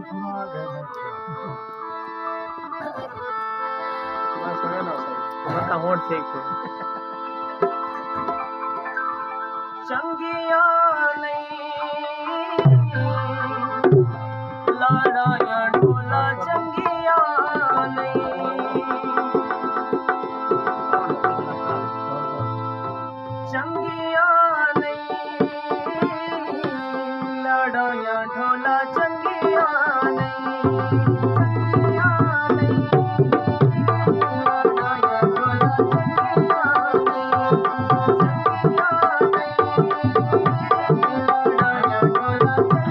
सुना गए सुना ना सही मत होड़ ठीक थे चंगिया नहीं लाड़ा ढोला चंगिया नहीं चंगिया नहीं लाड़ा ढोला चंगिया नहीं चंगिया नहीं लाड़ा ढोला